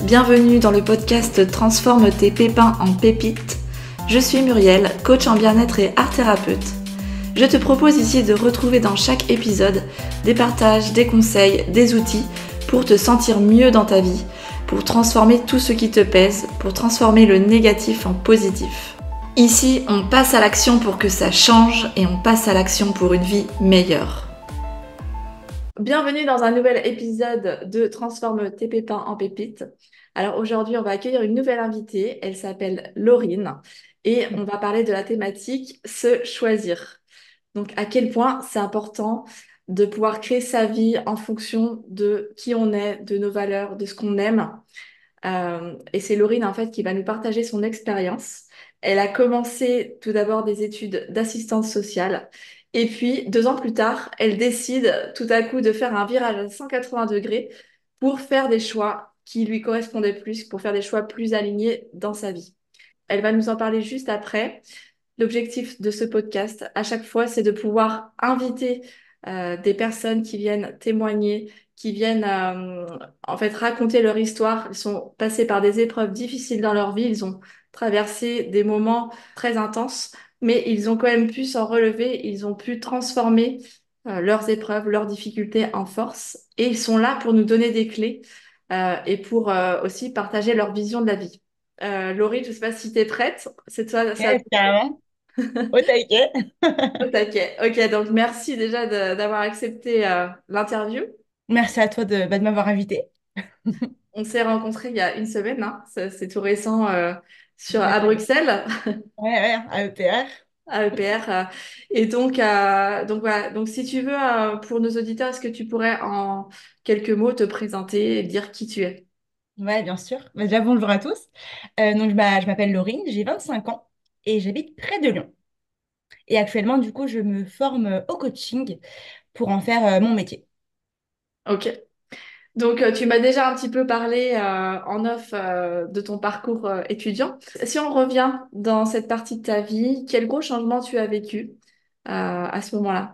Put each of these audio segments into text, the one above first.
bienvenue dans le podcast Transforme tes pépins en pépites. Je suis Muriel, coach en bien-être et art thérapeute. Je te propose ici de retrouver dans chaque épisode des partages, des conseils, des outils pour te sentir mieux dans ta vie, pour transformer tout ce qui te pèse, pour transformer le négatif en positif. Ici, on passe à l'action pour que ça change et on passe à l'action pour une vie meilleure. Bienvenue dans un nouvel épisode de Transforme tes pépins en pépites. Alors aujourd'hui, on va accueillir une nouvelle invitée. Elle s'appelle Laurine et on va parler de la thématique se choisir. Donc à quel point c'est important de pouvoir créer sa vie en fonction de qui on est, de nos valeurs, de ce qu'on aime. Et c'est Laurine en fait qui va nous partager son expérience. Elle a commencé tout d'abord des études d'assistante sociale et puis 2 ans plus tard, elle décide tout à coup de faire un virage à 180 degrés pour faire des choix qui lui correspondaient plus, pour faire des choix plus alignés dans sa vie. Elle va nous en parler juste après. L'objectif de ce podcast, à chaque fois, c'est de pouvoir inviter des personnes qui viennent témoigner, qui viennent en fait raconter leur histoire. Ils sont passés par des épreuves difficiles dans leur vie, ils ont traversé des moments très intenses, mais ils ont quand même pu s'en relever, ils ont pu transformer leurs épreuves, leurs difficultés en force, et ils sont là pour nous donner des clés et pour aussi partager leur vision de la vie. Laurie, je ne sais pas si tu es prête. C'est toi, ça. Yes, carrément. Au taquet. Au taquet. Ok, donc merci déjà d'avoir accepté l'interview. Merci à toi de m'avoir invité. On s'est rencontrés il y a une semaine, hein. C'est tout récent à Exactement. Bruxelles, Ouais, ouais, à EPR. à EPR. Et donc voilà. Donc si tu veux, pour nos auditeurs, est-ce que tu pourrais en quelques mots te présenter et dire qui tu es? Ouais, bien sûr. Bah, déjà, bonjour à tous. Je m'appelle Laurine, j'ai 25 ans et j'habite près de Lyon. Et actuellement, du coup, je me forme au coaching pour en faire mon métier. Ok. Donc, tu m'as déjà un petit peu parlé en off de ton parcours étudiant. Si on revient dans cette partie de ta vie, quel gros changement tu as vécu à ce moment-là?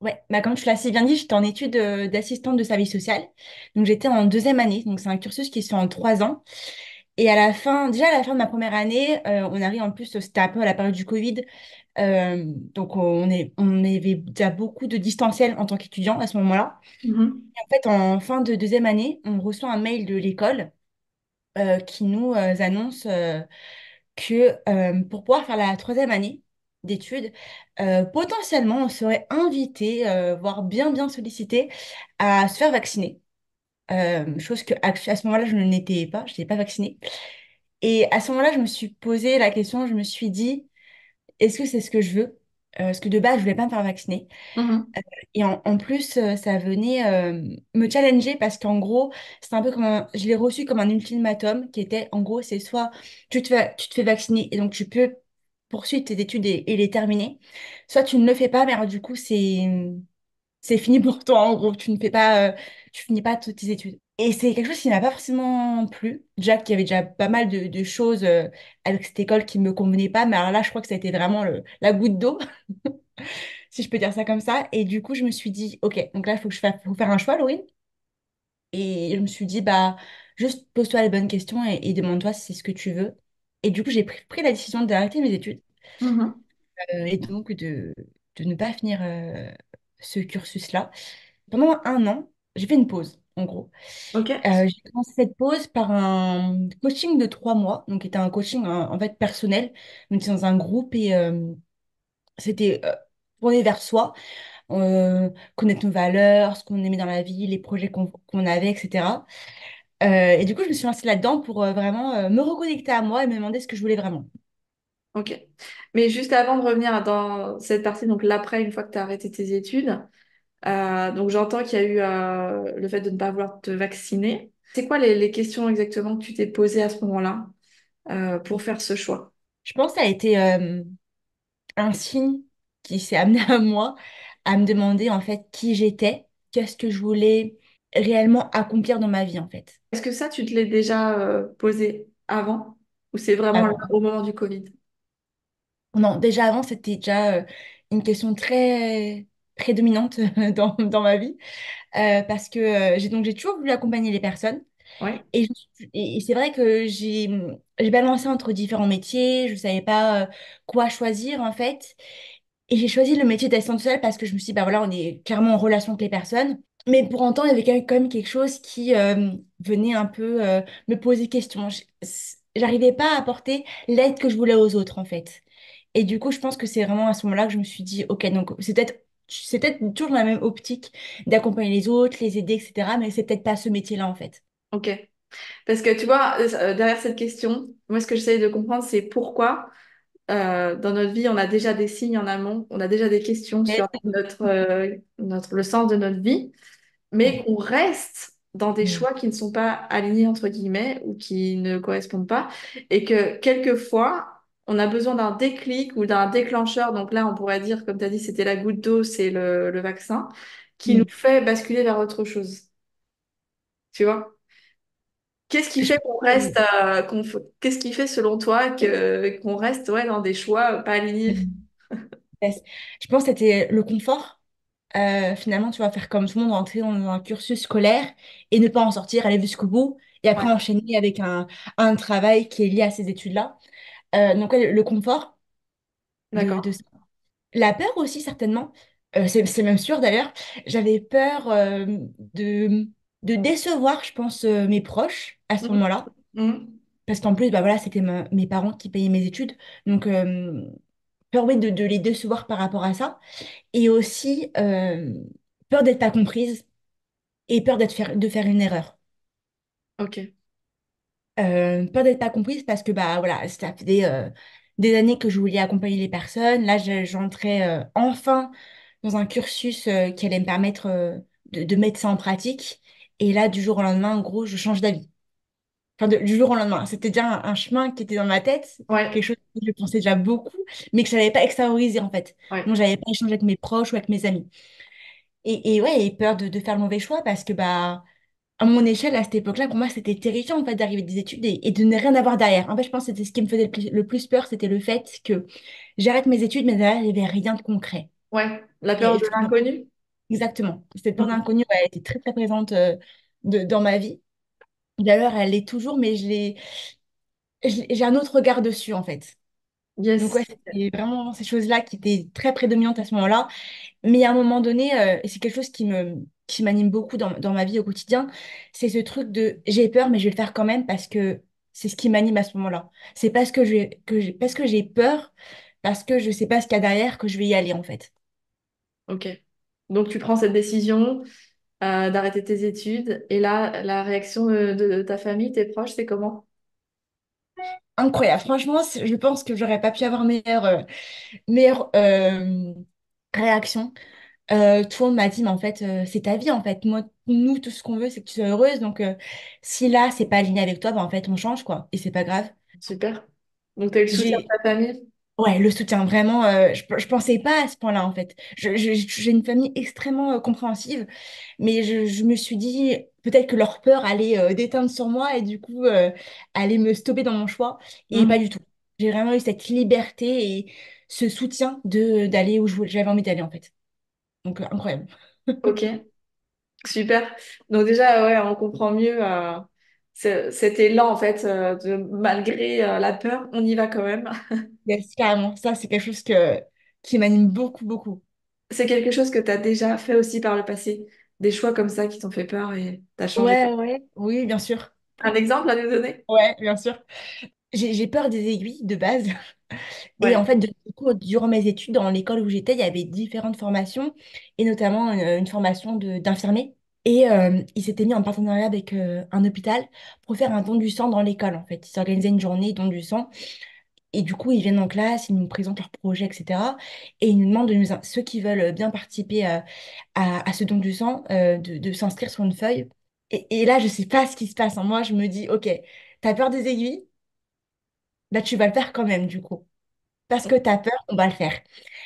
Ouais, bah, comme tu l'as si bien dit, j'étais en études d'assistante de service social. Donc, j'étais en deuxième année. Donc, c'est un cursus qui se fait en 3 ans. Et déjà à la fin de ma première année, on arrive en plus, c'était un peu à la période du Covid. Donc on avait déjà beaucoup de distanciel en tant qu'étudiant à ce moment-là. Mhm. En fait, en fin de deuxième année, on reçoit un mail de l'école qui nous annonce que pour pouvoir faire la troisième année d'études, potentiellement on serait invité, voire bien sollicité, à se faire vacciner. Chose que à ce moment-là, je n'étais pas, je n'étais pas vaccinée. Et à ce moment-là, je me suis posé la question, je me suis dit, est-ce que c'est ce que je veux? Parce que de base, je voulais pas me faire vacciner. Mhm. Et en plus, ça venait me challenger parce qu'en gros, c'est un peu je l'ai reçu comme un ultimatum qui était, en gros, c'est soit tu te fais vacciner et donc tu peux poursuivre tes études et les terminer, soit tu ne le fais pas, mais alors du coup, c'est fini pour toi, en gros. Tu finis pas toutes tes études. Et c'est quelque chose qui m'a pas forcément plu. Déjà qu'il y avait déjà pas mal de choses avec cette école qui me convenaient pas, mais alors là, je crois que ça a été vraiment la goutte d'eau, si je peux dire ça comme ça. Et du coup, je me suis dit, ok, donc là, il faut faut faire un choix, Laurine. Et je me suis dit, bah, juste pose-toi les bonnes questions et demande-toi si c'est ce que tu veux. Et du coup, j'ai pris la décision d'arrêter mes études Mhm. et donc de ne pas finir ce cursus-là. Pendant 1 an, j'ai fait une pause, en gros. Ok. J'ai commencé cette pause par un coaching de 3 mois, donc qui était un coaching en fait personnel. On était dans un groupe et c'était tourné vers soi, connaître nos valeurs, ce qu'on aimait dans la vie, les projets qu'on avait, etc. Et du coup, je me suis lancée là-dedans pour vraiment me reconnecter à moi et me demander ce que je voulais vraiment. Ok. Mais juste avant de revenir dans cette partie, donc l'après, une fois que tu as arrêté tes études, donc j'entends qu'il y a eu le fait de ne pas vouloir te vacciner. C'est quoi les questions exactement que tu t'es posées à ce moment-là pour faire ce choix? Je pense que ça a été un signe qui s'est amené à moi à me demander en fait qui j'étais, qu'est-ce que je voulais réellement accomplir dans ma vie en fait. Est-ce que ça, tu te l'es déjà posé avant ou c'est vraiment là, Avant. au moment du Covid? Non, déjà avant, c'était déjà une question très prédominante dans ma vie parce que j'ai toujours voulu accompagner les personnes. Ouais. Et c'est vrai que j'ai balancé entre différents métiers, je ne savais pas quoi choisir en fait. Et j'ai choisi le métier d'assistante sociale parce que je me suis dit, bah voilà, on est clairement en relation avec les personnes. Mais pour autant, il y avait quand même quelque chose qui venait un peu me poser question. J'arrivais pas à apporter l'aide que je voulais aux autres, en fait. Et du coup, je pense que c'est vraiment à ce moment-là que je me suis dit, OK, donc c'est peut-être toujours dans la même optique d'accompagner les autres, les aider, etc. Mais c'est peut-être pas ce métier-là, en fait. Ok. Parce que tu vois, derrière cette question, moi, ce que j'essaye de comprendre, c'est pourquoi dans notre vie, on a déjà des signes en amont, on a déjà des questions Mais- sur le sens de notre vie, mais Ouais. qu'on reste dans des Mm. choix qui ne sont pas alignés, entre guillemets, ou qui ne correspondent pas, et que quelquefois, on a besoin d'un déclic ou d'un déclencheur. Donc là, on pourrait dire, comme tu as dit, c'était la goutte d'eau, c'est le vaccin, qui nous Mm. fait basculer vers autre chose. Tu vois? Qu'est-ce qui Je fait pense qu'on que- reste, qu'est-ce qui fait selon toi qu'on reste ouais, dans des choix pas alignés? Mm. Yes. Je pense que c'était le confort. Finalement, tu vas faire comme tout le monde, rentrer dans un cursus scolaire et ne pas en sortir, aller jusqu'au bout, et après Ouais, enchaîner avec un travail qui est lié à ces études-là. Donc, ouais, le confort de d'accord. ça. La peur aussi, certainement. C'est même sûr d'ailleurs. J'avais peur de, de décevoir, je pense, mes proches à ce Mhm. moment-là. Mhm. Parce qu'en plus, bah, voilà, c'était mes parents qui payaient mes études. Donc, peur oui, de les décevoir par rapport à ça. Et aussi, peur d'être pas comprise et peur de faire une erreur. Ok. Peur d'être pas comprise parce que bah voilà, ça fait des années que je voulais accompagner les personnes. Là, j'entrais enfin dans un cursus qui allait me permettre de mettre ça en pratique. Et là, du jour au lendemain, en gros, je change d'avis. Enfin, du jour au lendemain. C'était déjà un chemin qui était dans ma tête, quelque Ouais, chose que je pensais déjà beaucoup, mais que je n'avais pas extériorisé en fait. ouais, Donc, j'avais pas échangé avec mes proches ou avec mes amis. Et ouais, et peur de faire le mauvais choix parce que bah à mon échelle, à cette époque-là, pour moi, c'était terrifiant en fait d'arriver des études et de ne rien avoir derrière. En fait, je pense que c'était ce qui me faisait le plus peur, c'était le fait que j'arrête mes études, mais derrière, il n'y avait rien de concret. ouais. La Et peur de l'inconnu? exactement. Cette peur Mhm. d'inconnu, ouais, elle était très très présente dans ma vie. D'ailleurs, elle l'est toujours, mais j'ai un autre regard dessus en fait. Donc Yes. ouais, c'était vraiment ces choses-là qui étaient très prédominantes à ce moment-là. Mais à un moment donné, et c'est quelque chose qui m'anime beaucoup dans ma vie au quotidien, c'est ce truc de j'ai peur, mais je vais le faire quand même parce que c'est ce qui m'anime à ce moment-là. C'est parce parce que j'ai peur, parce que je sais pas ce qu'il y a derrière, que je vais y aller en fait. Ok. Donc tu prends cette décision d'arrêter tes études et là, la réaction de ta famille, tes proches, c'est comment? Incroyable. Franchement, je pense que j'aurais pas pu avoir meilleure réaction. Tout le monde m'a dit, mais en fait, c'est ta vie en fait. Moi, nous, tout ce qu'on veut, c'est que tu sois heureuse. Donc, si là, c'est pas aligné avec toi, bah, en fait, on change quoi. Et c'est pas grave. Super. Donc tu as eu le soutien de J'ai ta famille? Ouais, le soutien, vraiment, je pensais pas à ce point-là, en fait. J'ai une famille extrêmement compréhensive, mais je me suis dit peut-être que leur peur allait déteindre sur moi et du coup, allait me stopper dans mon choix. Et pas Mhm. du tout. J'ai vraiment eu cette liberté et ce soutien d'aller où j'avais envie d'aller, en fait. Donc, incroyable. Ok. Super. Donc déjà, ouais, on comprend mieux cet élan en fait de malgré la peur, on y va quand même. Yes, carrément. Ça, c'est quelque chose qui m'anime beaucoup, beaucoup. C'est quelque chose que tu as déjà fait aussi par le passé, des choix comme ça qui t'ont fait peur et t'as changé. Ouais, ouais. Oui, bien sûr. Un exemple à nous donner? Ouais, bien sûr. J'ai peur des aiguilles de base. Et en Ouais. fait, du coup, durant mes études, dans l'école où j'étais, il y avait différentes formations, et notamment une formation d'infirmier. Et ils s'étaient mis en partenariat avec un hôpital pour faire un don du sang dans l'école, en fait. Ils s'organisaient une journée don du sang. Et du coup, ils viennent en classe, ils nous présentent leurs projets, etc. Et ils nous demandent, ceux qui veulent bien participer à ce don du sang, de s'inscrire sur une feuille. Et là, je sais pas ce qui se passe en moi. Je me dis, OK, t'as peur des aiguilles? Bah, tu vas le faire quand même, du coup parce que tu as peur, on va le faire.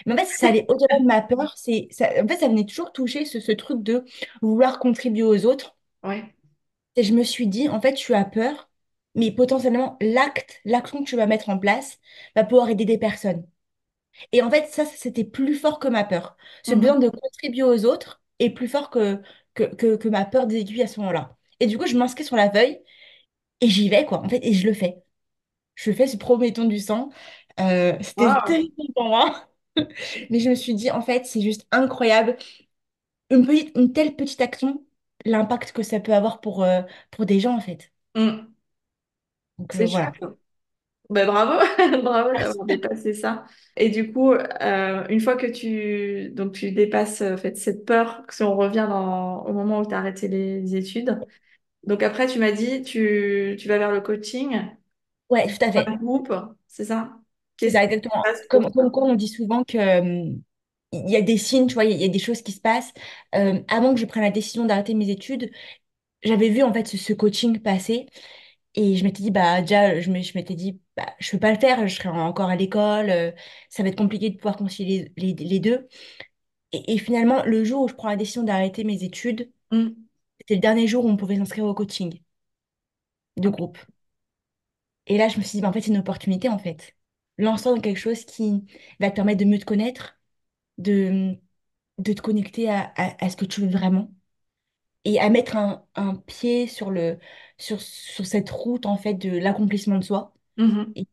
Mais en fait, ça allait au-delà de ma peur. En fait, ça venait toujours toucher ce truc de vouloir contribuer aux autres. Ouais. Et je me suis dit, en fait, tu as peur, mais potentiellement, l'action que tu vas mettre en place va pouvoir aider des personnes. Et en fait, ça, c'était plus fort que ma peur. Ce besoin Mhm. de contribuer aux autres est plus fort que ma peur des aiguilles à ce moment-là. Et du coup, je m'inscris sur la feuille Et j'y vais, quoi, en fait, et je le fais. Je fais ce prometton du sang. C'était Waouh. terrible pour moi. Mais je me suis dit, en fait, c'est juste incroyable. Une telle petite action, l'impact que ça peut avoir pour des gens, en fait. Mm. Donc C'est voilà. chouette. Ben, bravo, bravo d'avoir dépassé ça. Et du coup, une fois que tu dépasses en fait, cette peur, si on revient au moment où tu as arrêté les études, donc après tu m'as dit tu vas vers le coaching, Ouais, tout à un fait. groupe, c'est ça? C'est Qu'est-ce ça, qui se exactement. passe pour Comme toi? quoi, on dit souvent que, il y a des signes, tu vois, il y a des choses qui se passent. Avant que je prenne la décision d'arrêter mes études, j'avais vu en fait ce coaching passer et je m'étais dit, bah déjà, je m'étais dit, bah, je peux pas le faire, je serai encore à l'école, ça va être compliqué de pouvoir concilier les deux. Et finalement, le jour où je prends la décision d'arrêter mes études, Mm. c'était le dernier jour où on pouvait s'inscrire au coaching de Ok. groupe. Et là, je me suis dit, bah, en fait, c'est une opportunité, en fait. Lance-toi dans quelque chose qui va te permettre de mieux te connaître, de, de te connecter à ce que tu veux vraiment et à mettre un pied sur cette route, en fait, de l'accomplissement de soi. Mhm. Et,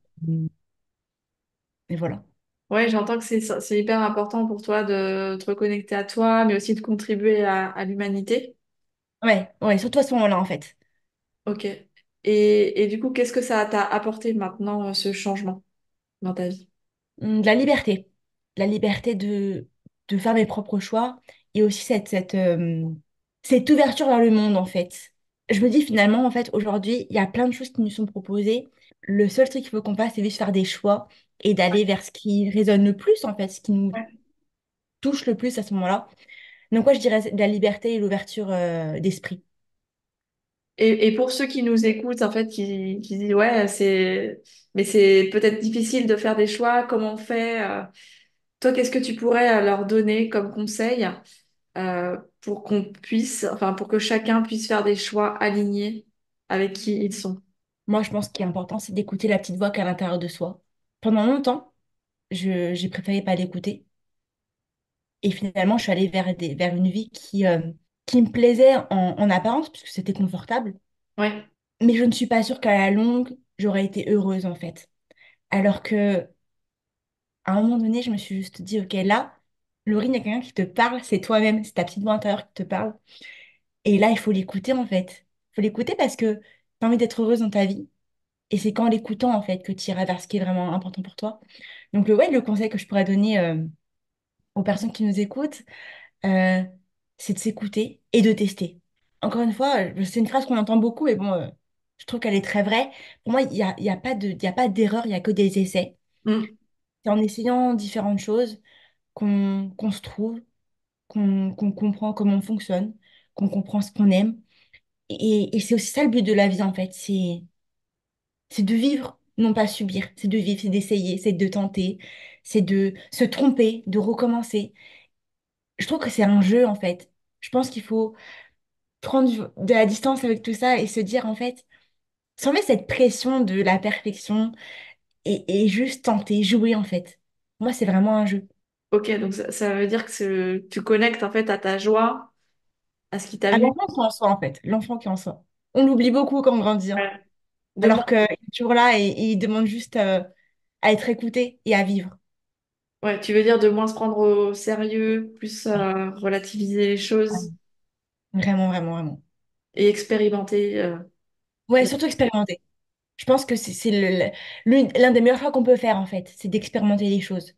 et voilà. Ouais, j'entends que c'est hyper important pour toi de te reconnecter à toi, mais aussi de contribuer à l'humanité. Ouais, ouais, surtout à ce moment-là, en fait. Ok. Et du coup, qu'est-ce que ça t'a apporté maintenant, ce changement dans ta vie? De la liberté. La liberté de faire mes propres choix et aussi cette ouverture vers le monde, en fait. Je me dis finalement, en fait, aujourd'hui, il y a plein de choses qui nous sont proposées. Le seul truc qu'il faut qu'on fasse, c'est juste faire des choix et d'aller vers ce qui résonne le plus, en fait, ce qui nous Ouais. touche le plus à ce moment-là. Donc, moi, je dirais de la liberté et l'ouverture d'esprit. Et pour ceux qui nous écoutent, en fait, qui disent, ouais, mais c'est peut-être difficile de faire des choix, comment on fait? Toi, qu'est-ce que tu pourrais leur donner comme conseil pour qu'on puisse, enfin, pour que chacun puisse faire des choix alignés avec qui ils sont? Moi, je pense qu'il est important, c'est d'écouter la petite voix qui est à l'intérieur de soi. Pendant longtemps, j'ai préféré pas l'écouter. Et finalement, je suis allée vers une vie qui me plaisait en apparence, puisque c'était confortable. Ouais. Mais je ne suis pas sûre qu'à la longue, j'aurais été heureuse, en fait. Alors que à un moment donné, je me suis juste dit, OK, là, Laurine, il y a quelqu'un qui te parle, c'est toi-même, c'est ta petite voix intérieure qui te parle. Et là, il faut l'écouter, en fait. Il faut l'écouter parce que tu as envie d'être heureuse dans ta vie. Et c'est qu'en l'écoutant, en fait, que tu iras vers ce qui est vraiment important pour toi. Donc, ouais, le conseil que je pourrais donner aux personnes qui nous écoutent, euh, c'est de s'écouter et de tester. Encore une fois, c'est une phrase qu'on entend beaucoup, et bon, je trouve qu'elle est très vraie. Pour moi, il y a pas d'erreur, il y a que des essais. Mm. C'est en essayant différentes choses qu'on se trouve, qu'on comprend comment on fonctionne, qu'on comprend ce qu'on aime. Et c'est aussi ça le but de la vie, en fait. C'est de vivre, non pas subir. C'est de vivre, c'est d'essayer, c'est de tenter, c'est de se tromper, de recommencer. Je trouve que c'est un jeu, en fait. Je pense qu'il faut prendre de la distance avec tout ça et se dire, en fait, sans mettre cette pression de la perfection et juste tenter, jouer, en fait. Moi, c'est vraiment un jeu. Ok, donc ça veut dire que tu connectes en fait à ta joie, à ce qui À t'amuse. l'enfant qui est en soi, en fait. L'enfant qui est en soi. On l'oublie beaucoup quand on grandit, hein. Ouais. De Alors moins, qu'il est toujours là et il demande juste à être écouté et à vivre. ouais, tu veux dire de moins se prendre au sérieux, plus relativiser les choses Vraiment, vraiment, vraiment. et expérimenter. Ouais, surtout expérimenter. Je pense que c'est l'un des meilleurs choix qu'on peut faire, en fait. C'est d'expérimenter les choses.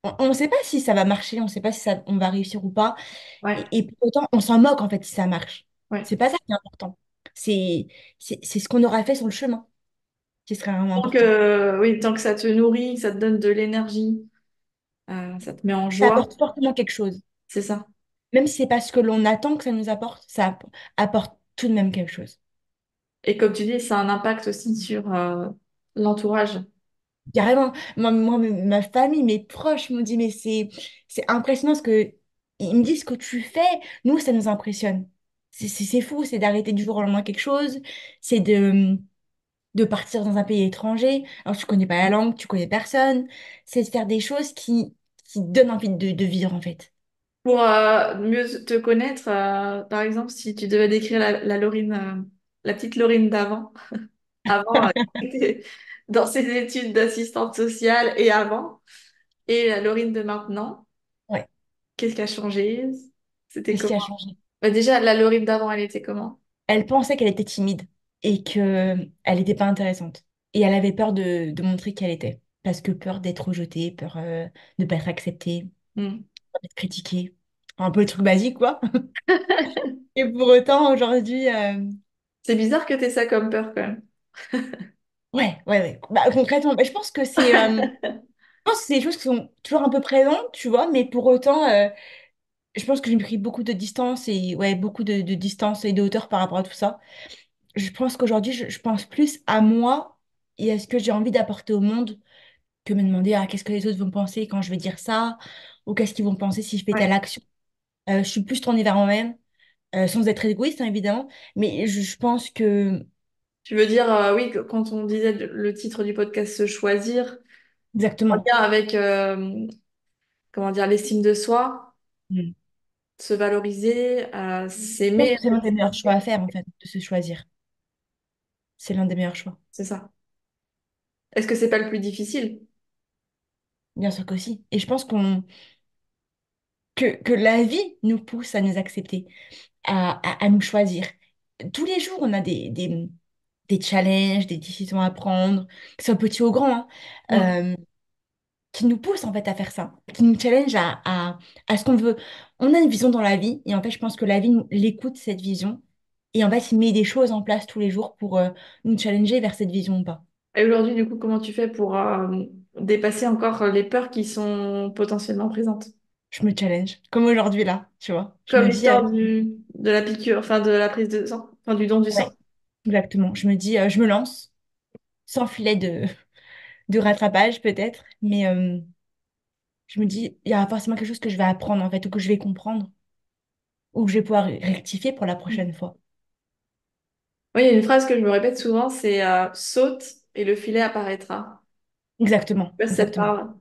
On ne sait pas si ça va marcher, on ne sait pas si on va réussir ou pas. Ouais, Et pour autant, on s'en moque, en fait, si ça marche. ouais. C'est pas ça qui est important. C'est, c'est ce qu'on aura fait sur le chemin qui serait vraiment Tant important. que, oui, tant que ça te nourrit, que ça te donne de l'énergie, ça te met en Ça joie, apporte forcément quelque chose. c'est ça. Même si c'est pas ce que l'on attend que ça nous apporte, apporte tout de même quelque chose. Et comme tu dis, ça a un impact aussi sur l'entourage. Carrément, ma famille, mes proches m'ont dit, mais c'est impressionnant ce que ils me disent ce que tu fais. Nous, ça nous impressionne. C'est fou, c'est d'arrêter du jour au lendemain quelque chose, c'est de partir dans un pays étranger. Alors, tu connais pas la langue, tu connais personne. C'est de faire des choses qui donnent envie de vivre, en fait. Pour mieux te connaître, par exemple, si tu devais décrire la Laurine, la petite Laurine d'avant, avant, dans ses études d'assistante sociale et avant, et la Laurine de maintenant. Ouais, Qu'est-ce qui a changé? C'était qu'est-ce qui comment? a changé? Bah, déjà, la Laurine d'avant, elle était comment? Elle pensait qu'elle était timide et que elle n'était pas intéressante. Et elle avait peur de montrer qu'elle était. Parce que peur d'être rejetée, peur de ne pas être acceptée, Hmm. peur d'être critiquée. Un peu le truc basique, quoi. Et pour autant, aujourd'hui, C'est bizarre que t'aies ça comme peur quand même. ouais. Bah, concrètement, bah, je pense que je pense que c'est des choses qui sont toujours un peu présentes, tu vois, mais pour autant, je pense que j'ai pris beaucoup de distance et ouais, beaucoup de distance et de hauteur par rapport à tout ça. Je pense qu'aujourd'hui, je pense plus à moi et à ce que j'ai envie d'apporter au monde que me demander qu'est-ce que les autres vont penser quand je vais dire ça ou qu'est-ce qu'ils vont penser si je fais telle Ouais. action. Je suis plus tournée vers moi-même, sans être égoïste, hein, évidemment, mais je pense que Tu veux dire, oui, que quand on disait le titre du podcast Se choisir, en exactement. lien avec, comment dire, l'estime de soi, Mm. se valoriser, Je pense s'aimer, que c'est l'un des meilleurs choix à faire, en fait, de se choisir. C'est l'un des meilleurs choix. c'est ça. Est-ce que c'est pas le plus difficile? Bien sûr qu'aussi. Et je pense que la vie nous pousse à nous accepter, à nous choisir. Tous les jours, on a des challenges, des décisions à prendre, que ce soit petit ou grand, Hmm. hein, qui nous poussent en fait à faire ça, qui nous challenge à ce qu'on veut. On a une vision dans la vie et en fait, je pense que la vie l'écoute, cette vision. Et en fait, il met des choses en place tous les jours pour nous challenger vers cette vision ou pas. Et aujourd'hui, du coup, comment tu fais pour dépasser encore les peurs qui sont potentiellement présentes? Je me challenge, comme aujourd'hui là, tu vois. Je Comme me dis, l'histoire de la piqûre, enfin de la prise de sang, enfin du don du sang. ouais, exactement. Je me dis, je me lance, sans filet de rattrapage peut-être, mais je me dis, il y a forcément quelque chose que je vais apprendre en fait, ou que je vais comprendre, ou que je vais pouvoir rectifier pour la prochaine fois. Oui, il y a une phrase que je me répète souvent, c'est saute et le filet apparaîtra. Exactement, Je sais pas si ça te exactement. parle.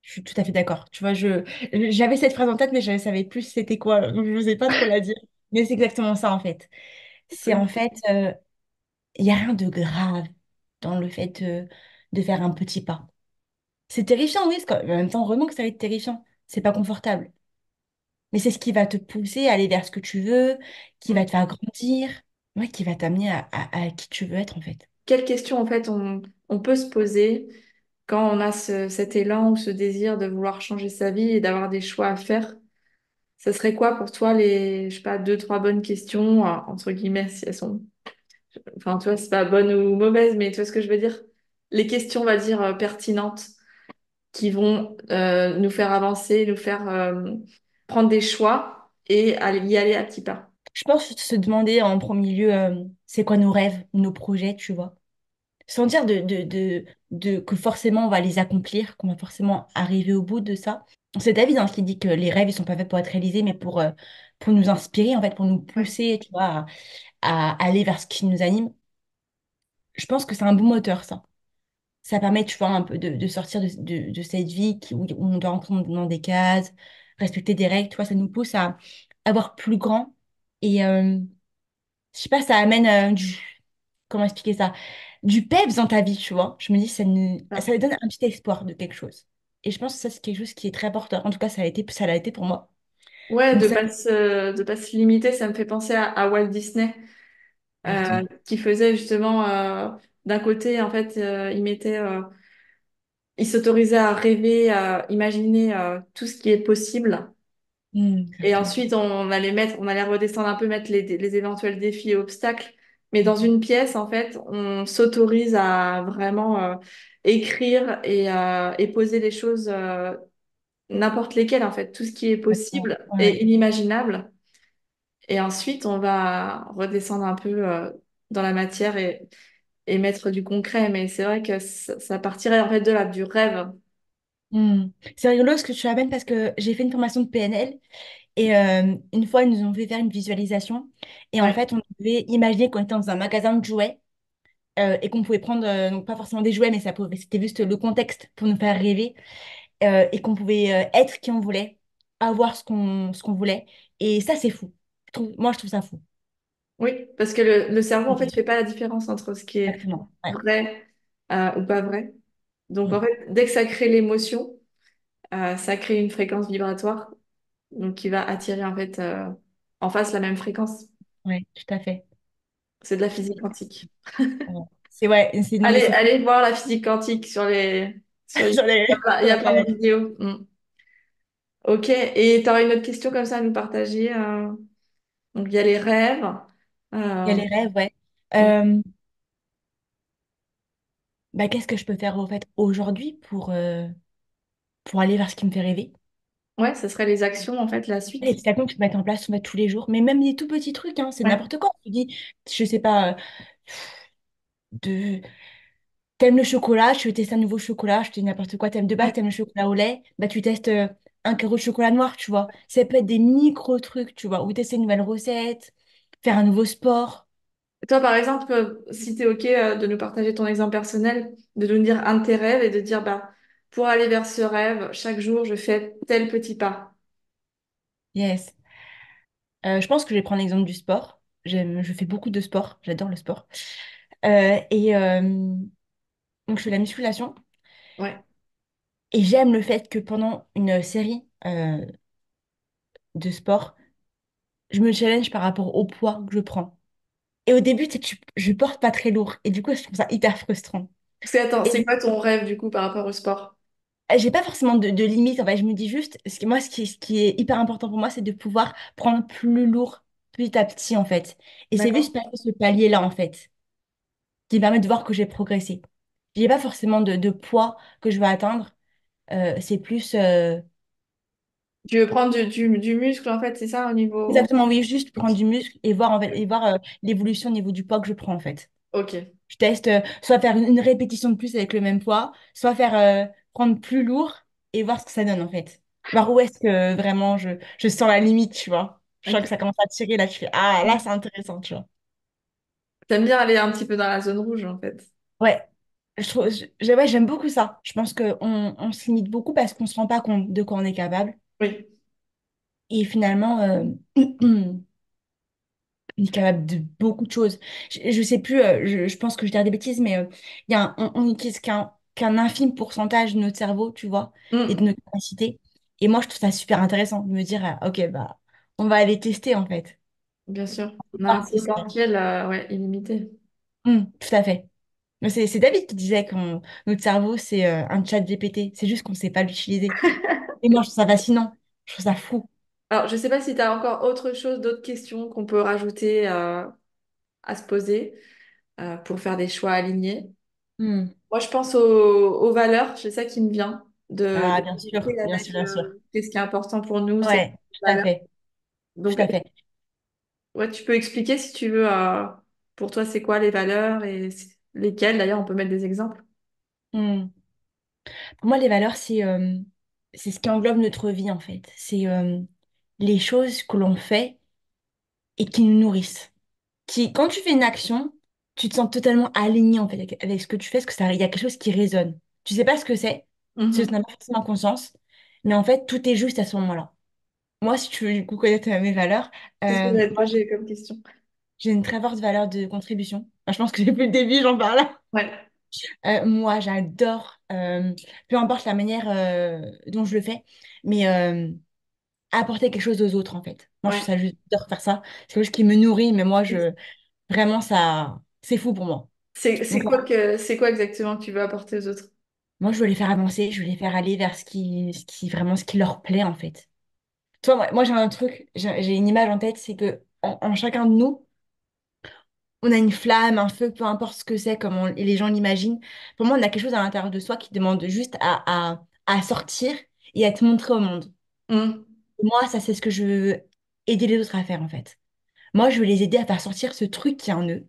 Je suis tout à fait d'accord. Tu vois, j'avais cette phrase en tête, mais je ne savais plus c'était quoi. Donc, je n'osais pas trop la dire. Mais c'est exactement ça, en fait. C'est en fait, il n'y a rien de grave dans le fait de faire un petit pas. C'est terrifiant, oui, en même temps, vraiment que ça va être terrifiant. C'est pas confortable. Mais c'est ce qui va te pousser à aller vers ce que tu veux, qui va te faire grandir, ouais, qui va t'amener à qui tu veux être, en fait. Quelle question en fait on peut se poser quand on a cet élan ou ce désir de vouloir changer sa vie et d'avoir des choix à faire? Ça serait quoi pour toi les, je sais pas, deux, trois bonnes questions, entre guillemets, si elles sont, enfin, tu vois, c'est pas bonne ou mauvaise, mais tu vois ce que je veux dire? Les questions, on va dire, pertinentes qui vont nous faire avancer, nous faire prendre des choix et y aller à petits pas. Je pense se demander en premier lieu, c'est quoi nos rêves, nos projets, tu vois. Sans dire que forcément on va les accomplir, qu'on va forcément arriver au bout de ça. C'est David hein, qui dit que les rêves, ils sont pas faits pour être réalisés, mais pour nous inspirer, en fait, pour nous Ouais. pousser, tu vois, à aller vers ce qui nous anime. Je pense que c'est un bon moteur, ça. Ça permet, tu vois, un peu de sortir de cette vie où on doit rentrer dans des cases, respecter des règles, tu vois, ça nous pousse à avoir plus grand. Et je sais pas, ça amène comment expliquer ça? Du peps dans ta vie, tu vois. Je me dis, Ah. ça lui donne un petit espoir de quelque chose. Et je pense que ça, c'est quelque chose qui est très important. En tout cas, ça l'a été pour moi. Ouais, Donc, ça, de pas se limiter, ça me fait penser à Walt Disney, exactement. qui faisait justement, d'un côté, en fait, il s'autorisait à rêver, à imaginer tout ce qui est possible. Et Exactement. ensuite, on allait redescendre un peu, mettre les éventuels défis et obstacles. Mais dans une pièce, en fait, on s'autorise à vraiment écrire et poser les choses, n'importe lesquelles, en fait, tout ce qui est Exactement. possible Ouais. et inimaginable. Et ensuite, on va redescendre un peu dans la matière et mettre du concret. Mais c'est vrai que ça partirait en fait de là, du rêve. C'est rigolo ce que tu amènes parce que j'ai fait une formation de PNL et une fois, ils nous ont fait faire une visualisation. Et en Ouais. fait, on devait imaginer qu'on était dans un magasin de jouets et qu'on pouvait prendre, donc pas forcément des jouets, mais c'était juste le contexte pour nous faire rêver. Et qu'on pouvait être qui on voulait, avoir ce qu'on voulait. Et ça, c'est fou. Moi, je trouve ça fou. Oui, parce que le cerveau, en fait, fait pas la différence entre ce qui est Exactement. Ouais. vrai ou pas vrai. Donc, en Mm. fait, dès que ça crée l'émotion, ça crée une fréquence vibratoire, donc qui va attirer, en fait, en face la même fréquence. Ouais, tout à fait. C'est de la physique quantique. Ouais. C'est ouais, mais Allez, c'est fou allez voir la physique quantique sur YouTube. sur Il sur y a la plein de planète. vidéos. Ok, et tu auras une autre question comme ça à nous partager. Donc, il y a les rêves. Il y a Euh, les rêves, ouais. mm, Euh, Bah, qu'est-ce que je peux faire, au fait, aujourd'hui pour aller vers ce qui me fait rêver? ouais, ce serait les actions, en fait, la Les suite. petits actions que tu peux mettre en place, en fait, tous les jours, mais même des tout petits trucs, hein, c'est Ouais. n'importe quoi. Tu dis, je sais pas, de t'aimes le chocolat, tu veux tester un nouveau chocolat, je te dis n'importe quoi, t'aimes de base, Ouais. t'aimes le chocolat au lait, bah tu testes un carreau de chocolat noir, tu vois. Ça peut être des micro-trucs, tu vois, ou tester une nouvelle recette, faire un nouveau sport. Toi, par exemple, si tu es OK de nous partager ton exemple personnel, de nous dire un de tes rêves et de dire, bah, pour aller vers ce rêve, chaque jour, je fais tel petit pas. Yes. Je pense que je vais prendre l'exemple du sport. Je fais beaucoup de sport, j'adore le sport. Et donc je fais la musculation. Ouais. Et j'aime le fait que pendant une série de sport, je me challenge par rapport au poids que je prends. Et au début, tu sais, je porte pas très lourd. Et du coup, je trouve ça hyper frustrant. Attends, c'est Et quoi ton rêve, du coup, par rapport au sport? j'ai pas forcément de limite. En fait, je me dis juste, moi, ce qui est hyper important pour moi, c'est de pouvoir prendre plus lourd petit à petit, en fait. Et c'est D'accord. juste passer ce palier-là, en fait, qui me permet de voir que j'ai progressé. J'ai pas forcément de poids que je veux atteindre. C'est plus. Tu veux prendre du muscle, en fait, c'est ça, au niveau... Exactement, oui, juste Ok. prendre du muscle et voir, en fait, et voir l'évolution au niveau du poids que je prends, en fait. Ok. Je teste soit faire une répétition de plus avec le même poids, soit faire prendre plus lourd et voir ce que ça donne en fait. Voir où est-ce que vraiment je sens la limite, tu vois. Je sens que ça Ok. commence à tirer, là tu fais, ah là c'est intéressant, tu vois. T'aimes bien aller un petit peu dans la zone rouge, en fait. Ouais, ouais, j'aime beaucoup ça. Je pense qu'on on se limite beaucoup parce qu'on se rend pas compte de quoi on est capable. Oui. Et finalement, on est capable de beaucoup de choses. Je sais plus, je pense que je dis des bêtises, mais il y a on utilise qu'un infime pourcentage de notre cerveau, tu vois, et de Mm. nos capacités. Et moi, je trouve ça super intéressant de me dire, ok, bah, on va aller tester en fait. Bien sûr. Pour On a un voir si c'est- potentiel, ouais, illimité. Tout à fait. Mais c'est David qui disait que notre cerveau, c'est un chat GPT. C'est juste qu'on ne sait pas l'utiliser. Et moi, je trouve ça fascinant. Je trouve ça fou. Alors, je sais pas si tu as encore autre chose, d'autres questions qu'on peut rajouter à se poser pour faire des choix alignés. Hmm. Moi, je pense aux valeurs, c'est ça qui me vient, de Ah, bien sûr, connecter bien sûr, avec bien sûr. qu'est-ce qui est important pour nous, c'est Ouais, tout à valeurs. fait. Tout Donc, à fait. ouais, tu peux expliquer si tu veux, pour toi, c'est quoi les valeurs et lesquelles, d'ailleurs, on peut mettre des exemples. Hmm. Pour moi, les valeurs, c'est ce qui englobe notre vie, en fait. C'est les choses que l'on fait et qui nous nourrissent. Quand tu fais une action, tu te sens totalement aligné, en fait, avec ce que tu fais, parce que il y a quelque chose qui résonne. Tu sais pas ce que c'est, parce que tu Mhm. n'as pas forcément conscience, mais en fait, tout est juste à ce moment-là. Moi, si tu veux, du coup, connaître mes valeurs, C'est ce que j'allais te moi, poser comme question. j'ai une très forte valeur de contribution. Enfin, je pense que depuis le début, j'en parle. Ouais, Moi, j'adore, peu importe la manière dont je le fais, mais apporter quelque chose aux autres, en fait. Moi, je trouve ouais. ça juste, j'adore faire ça. C'est quelque chose qui me nourrit, mais moi, vraiment, ça, c'est fou pour moi. Donc, C'est quoi exactement que tu veux apporter aux autres? moi, je veux les faire avancer, je veux les faire aller vers vraiment, ce qui leur plaît, en fait. Tu vois, moi j'ai un truc, j'ai une image en tête, c'est que en chacun de nous, on a une flamme, un feu, peu importe ce que c'est, et les gens l'imaginent. Pour moi, on a quelque chose à l'intérieur de soi qui demande juste à sortir et à être montré au monde. Mhm. Et moi, ça, c'est ce que je veux aider les autres à faire, en fait. Moi, je veux les aider à faire sortir ce truc qui est en eux,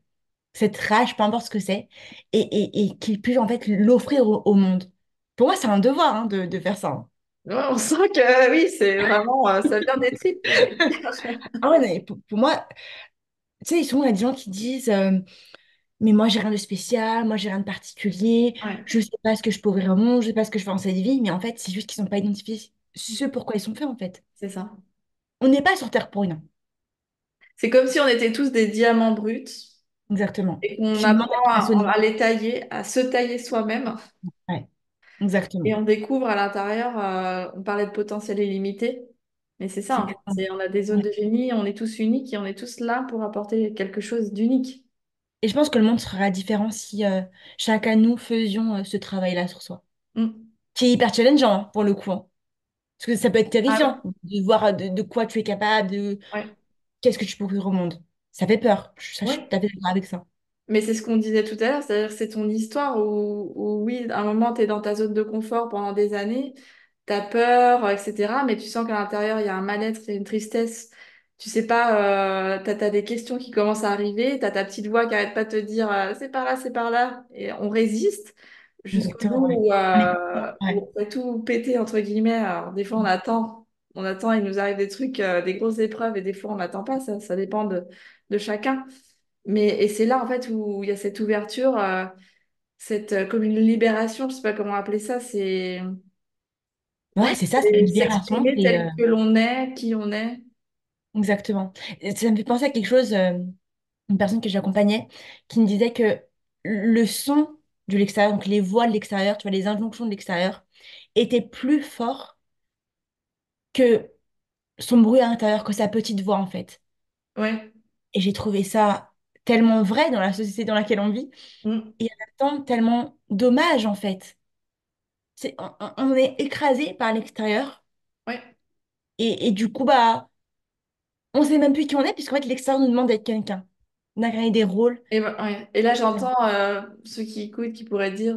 cette rage, peu importe ce que c'est, et qu'ils puissent, en fait, l'offrir au monde. Pour moi, c'est un devoir, hein, de faire ça, hein. Ouais, on sent que oui, c'est vraiment, ça vient des tripes, j'ai envie de dire. Ah ouais, mais pour moi, tu sais, souvent, il y a des gens qui disent mais moi, j'ai rien de spécial, moi, j'ai rien de particulier, Ouais, je sais pas ce que je peux ouvrir au monde, je sais pas ce que je fais dans cette vie, mais en fait, c'est juste qu'ils sont pas identifiés ce pourquoi ils sont faits, en fait. c'est ça. On n'est pas sur Terre pour rien. C'est comme si on était tous des diamants bruts Exactement. et qu'on Finement apprend façonné. à les tailler, à se tailler soi-même. Ouais, Et exactement. on découvre à l'intérieur, on parlait de potentiel illimité, mais c'est ça, C'est en fait. exactement. On a des zones Ouais. de génie, on est tous uniques et on est tous là pour apporter quelque chose d'unique. Et je pense que le monde sera différent si chacun nous faisions ce travail-là sur soi. Mm. Qui est hyper challengeant hein, pour le coup, hein. Parce que ça peut être Ah terrifiant oui, de voir de quoi tu es capable, de ouais. qu'est-ce que tu peux ouvrir au monde. Ça fait peur. Je suis Ouais. tout à fait d'accord avec ça. Mais c'est ce qu'on disait tout à l'heure, c'est-à-dire que c'est ton histoire où oui, à un moment, tu es dans ta zone de confort pendant des années, tu as peur, etc. Mais tu sens qu'à l'intérieur, il y a un mal-être, il y a une tristesse. Tu sais pas, t'as des questions qui commencent à arriver, t'as ta petite voix qui arrête pas de te dire c'est par là, c'est par là. Et on résiste jusqu'au Exactement, jour ouais. où Ouais. on fait tout péter, entre guillemets. Alors, des fois, on attend, il nous arrive des trucs, des grosses épreuves, et des fois, on n'attend pas, ça dépend de chacun. Et c'est là, en fait, où il y a cette ouverture, comme une libération, je sais pas comment appeler ça, ouais, Ouais, c'est ça, c'est la c'est libération. s'exprimer tel que l'on est, qui on est. Exactement. Et ça me fait penser à quelque chose, une personne que j'accompagnais, qui me disait que le son de l'extérieur, donc les voix de l'extérieur, tu vois, les injonctions de l'extérieur, étaient plus forts que son bruit à l'intérieur, que sa petite voix, en fait. Ouais. Et j'ai trouvé ça tellement vrai dans la société dans laquelle on vit, Mm. et en même temps tellement dommage, en fait. On est écrasé par l'extérieur, Ouais. et du coup, bah, on sait même plus qui on est, puisqu'en fait, l'extérieur nous demande d'être quelqu'un, d'incarner des rôles. Ouais. Et là, j'entends ceux qui écoutent qui pourraient dire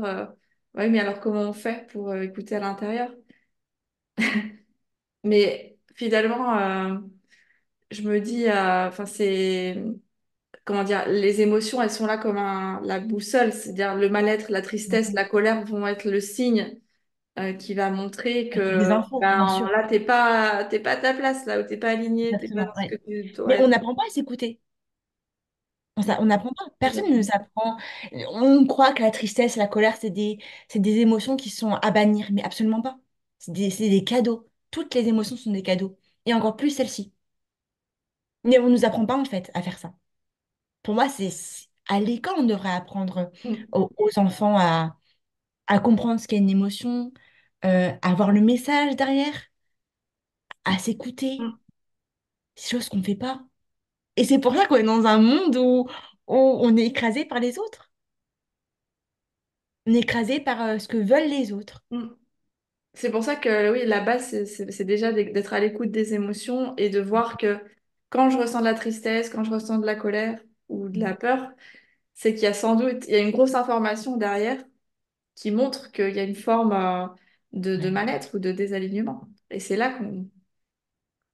ouais, mais alors comment on fait pour écouter à l'intérieur? Mais finalement, je me dis, enfin, comment dire, les émotions, elles sont là comme la boussole, c'est-à-dire le mal-être, la tristesse, la colère vont être le signe qui va montrer Des que infos, bien ben, sûr. là, t'es pas à ta place, là, où t'es pas aligné, t'es pas Exactement, dans ce que ouais. tu Mais dois on être. n'apprend pas à s'écouter. On Non, n'apprend pas. tout à Personne ne fait. nous apprend. On croit que la tristesse, la colère, c'est des émotions qui sont à bannir, mais absolument pas. C'est des cadeaux. Toutes les émotions sont des cadeaux. Et encore plus celle-ci. Mais on ne nous apprend pas, en fait, à faire ça. Pour moi, à l'école, on devrait apprendre Mm, aux enfants à comprendre ce qu'est une émotion, à voir le message derrière, à s'écouter. mm, C'est des choses qu'on ne fait pas. Et c'est pour ça qu'on est dans un monde où on est écrasé par les autres. On est écrasé par ce que veulent les autres. mm. C'est pour ça que oui, la base, c'est déjà d'être à l'écoute des émotions et de voir que quand je ressens de la tristesse, quand je ressens de la colère ou de la peur, c'est qu'il y a sans doute, il y a une grosse information derrière qui montre qu'il y a une forme de Ouais, mal-être ou de désalignement. Et c'est là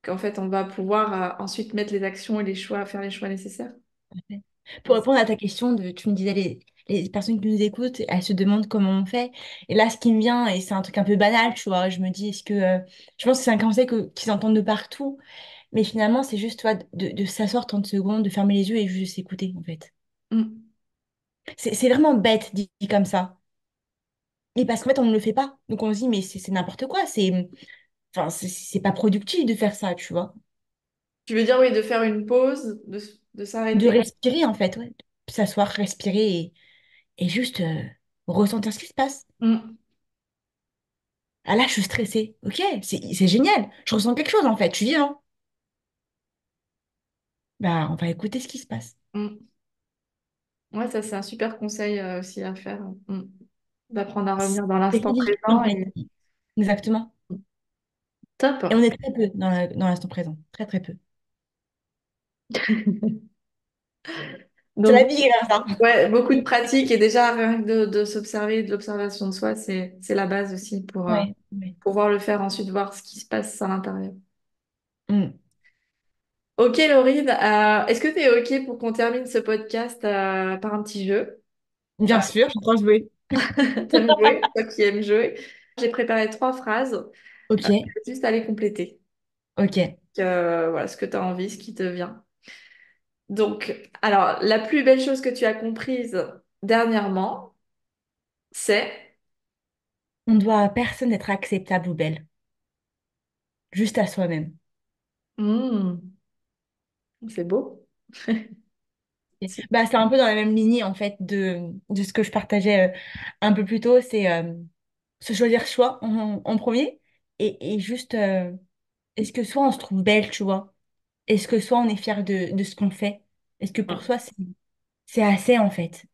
qu'en fait, on va pouvoir ensuite mettre les actions et les choix, faire les choix nécessaires. parfait. Pour répondre à ta question, tu me disais les personnes qui nous écoutent, elles se demandent comment on fait. Et là, ce qui me vient, et c'est un truc un peu banal, tu vois, je me dis, je pense que c'est un conseil qu'ils entendent de partout, mais finalement, c'est juste, toi, de s'asseoir 30 secondes, de fermer les yeux et juste s'écouter, en fait. Mm, C'est vraiment bête dit comme ça. Et parce qu'en fait, on ne le fait pas. Donc on se dit, mais c'est n'importe quoi. Enfin, c'est pas productif de faire ça, tu vois. Tu veux dire, oui, de faire une pause, de De s'arrêter. respirer, en fait, ouais. De s'asseoir, respirer et juste ressentir ce qui se passe. Mm, Ah là, je suis stressée. Ok, c'est génial. Je ressens quelque chose, en fait. Je suis vivant. Bah, on va écouter ce qui se passe. mm. Ouais, ça, c'est un super conseil aussi à faire. Mm. D'apprendre à revenir dans C'est l'instant physique, présent et empathie. Exactement. Et on top. est très peu dans l'instant présent. Très, très peu. C'est la Donc, vie, là, ça. ouais, beaucoup de pratiques et déjà rien que de s'observer, de l'observation de soi, c'est la base aussi pour Ouais, ouais. pouvoir le faire ensuite, voir ce qui se passe à l'intérieur. Mm. Ok, Laurine, est-ce que tu es ok pour qu'on termine ce podcast par un petit jeu? Bien sûr, je crois jouer. T'aimes jouer? Toi qui aimes jouer. J'ai préparé trois phrases. Ok, Je vais juste à les compléter. ok. Voilà, ce que tu as envie, ce qui te vient. Donc, alors, la plus belle chose que tu as comprise dernièrement, c'est... On doit à personne être acceptable ou belle. Juste à soi-même. Hmm. C'est beau. Bah, c'est un peu dans la même lignée en fait de ce que je partageais un peu plus tôt, c'est se choisir soi en premier et juste est-ce que soit on se trouve belle, tu vois, est-ce que soit on est fier de ce qu'on fait, est-ce que pour soi c'est assez en fait,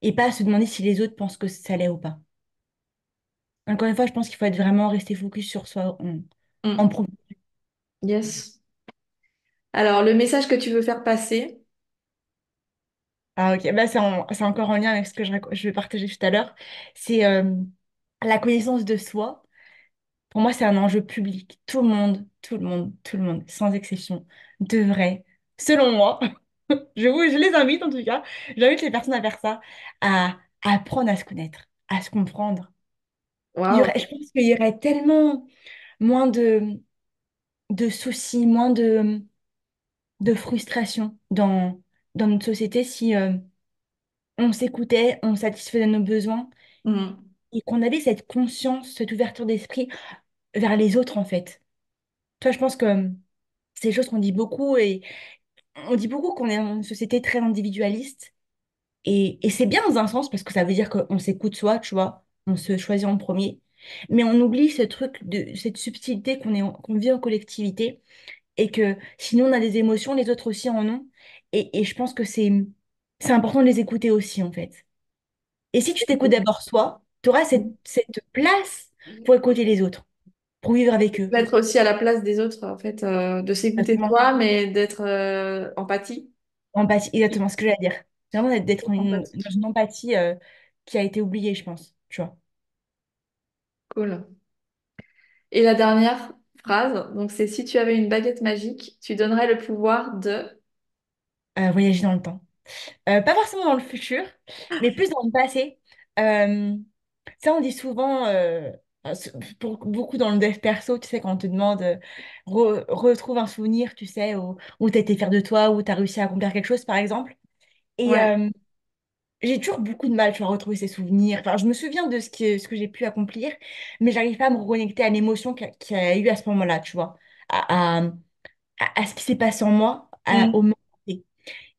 et pas se demander si les autres pensent que ça l'est ou pas. Encore une fois, je pense qu'il faut être vraiment resté focus sur soi en Mm. premier. Yes. Alors, le message que tu veux faire passer. Ah ok, bah, c'est encore en lien avec ce que je vais partager tout à l'heure, c'est la connaissance de soi. Pour moi, c'est un enjeu public. Tout le monde, tout le monde, tout le monde, sans exception, devrait, selon moi, je les invite en tout cas, j'invite les personnes à faire ça, à apprendre à se connaître, à se comprendre. Waouh. Je pense qu'il y aurait tellement moins de soucis, moins de frustration dans notre société si on s'écoutait, on satisfaisait nos besoins Mm. et qu'on avait cette conscience, cette ouverture d'esprit vers les autres en fait. Toi, je pense que c'est des choses qu'on dit beaucoup et on dit beaucoup qu'on est dans une société très individualiste et c'est bien dans un sens parce que ça veut dire qu'on s'écoute soi, tu vois, on se choisit en premier. Mais on oublie ce truc de cette subtilité qu'on vit en collectivité et que si nous on a des émotions, les autres aussi en ont. Et je pense que c'est important de les écouter aussi en fait. Et si tu t'écoutes d'abord soi, tu auras cette place pour écouter les autres, pour vivre avec eux. Mettre aussi à la place des autres, en fait, de s'écouter Exactement. toi, mais d'être empathie. Empathie, exactement ce que j'allais dire. C'est vraiment d'être dans Empathique. une empathie qui a été oubliée, je pense. Tu vois. Cool. Et la dernière phrase, donc c'est si tu avais une baguette magique, tu donnerais le pouvoir de... Voyager dans le temps. Pas forcément dans le futur, mais plus dans le passé. Euh, Ça, on dit souvent, pour beaucoup dans le dev perso, tu sais, quand on te demande, retrouve un souvenir, tu sais, où tu as été fier de toi, où tu as réussi à accomplir quelque chose, par exemple. Et Ouais. j'ai toujours beaucoup de mal, tu vois, à retrouver ces souvenirs. Enfin, je me souviens de ce que j'ai pu accomplir, mais j'arrive pas à me reconnecter à l'émotion qu'il y a eu à ce moment-là, tu vois, à ce qui s'est passé en moi, au Mm. moment T.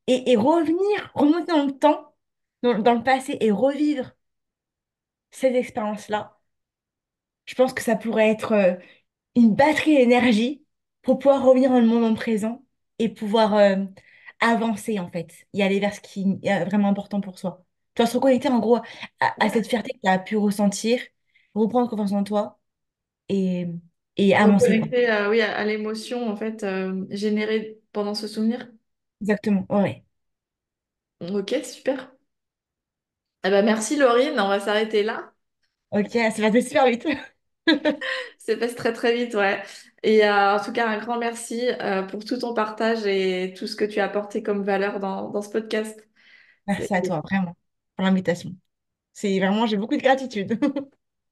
Et revenir, remonter dans le temps, dans le passé, et revivre ces expériences-là, je pense que ça pourrait être une batterie d'énergie pour pouvoir revenir dans le moment présent et pouvoir avancer, en fait, et aller vers ce qui est vraiment important pour soi. Tu vas se reconnecter, en gros, à cette fierté que tu as pu ressentir, reprendre confiance en toi et, et avancer, quoi. Reconnecter oui, à l'émotion, en fait, générée pendant ce souvenir. Exactement, ouais. Ok, super. Eh ben, merci Laurine, on va s'arrêter là. Ok, ça va aller super vite. C'est passé très très vite, ouais. Et en tout cas, un grand merci pour tout ton partage et tout ce que tu as apporté comme valeur dans ce podcast. C'est- Merci à toi, vraiment, pour l'invitation. C'est vraiment, j'ai beaucoup de gratitude.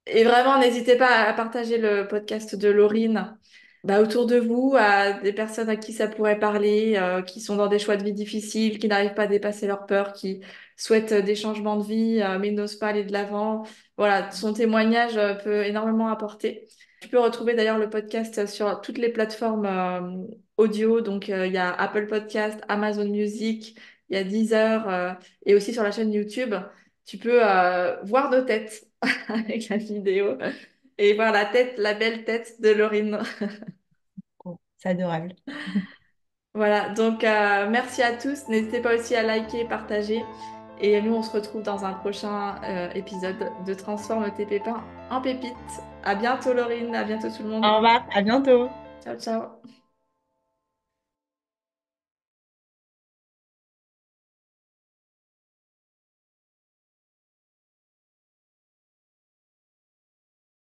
Et vraiment, n'hésitez pas à partager le podcast de Laurine bah, autour de vous, à des personnes à qui ça pourrait parler, qui sont dans des choix de vie difficiles, qui n'arrivent pas à dépasser leurs peurs, qui souhaitent des changements de vie, mais n'osent pas aller de l'avant. Voilà, son témoignage peut énormément apporter. Tu peux retrouver d'ailleurs le podcast sur toutes les plateformes audio. Donc, il y a Apple Podcast, Amazon Music, il y a Deezer, et aussi sur la chaîne YouTube. Tu peux voir nos têtes avec la vidéo et voir la tête, la belle tête de Laurine. Oh, c'est adorable. Voilà, donc merci à tous. N'hésitez pas aussi à liker, partager. Et nous, on se retrouve dans un prochain épisode de Transforme tes pépins en pépites. À bientôt, Laurine. À bientôt, tout le Au monde. revoir, à bientôt. Ciao, ciao.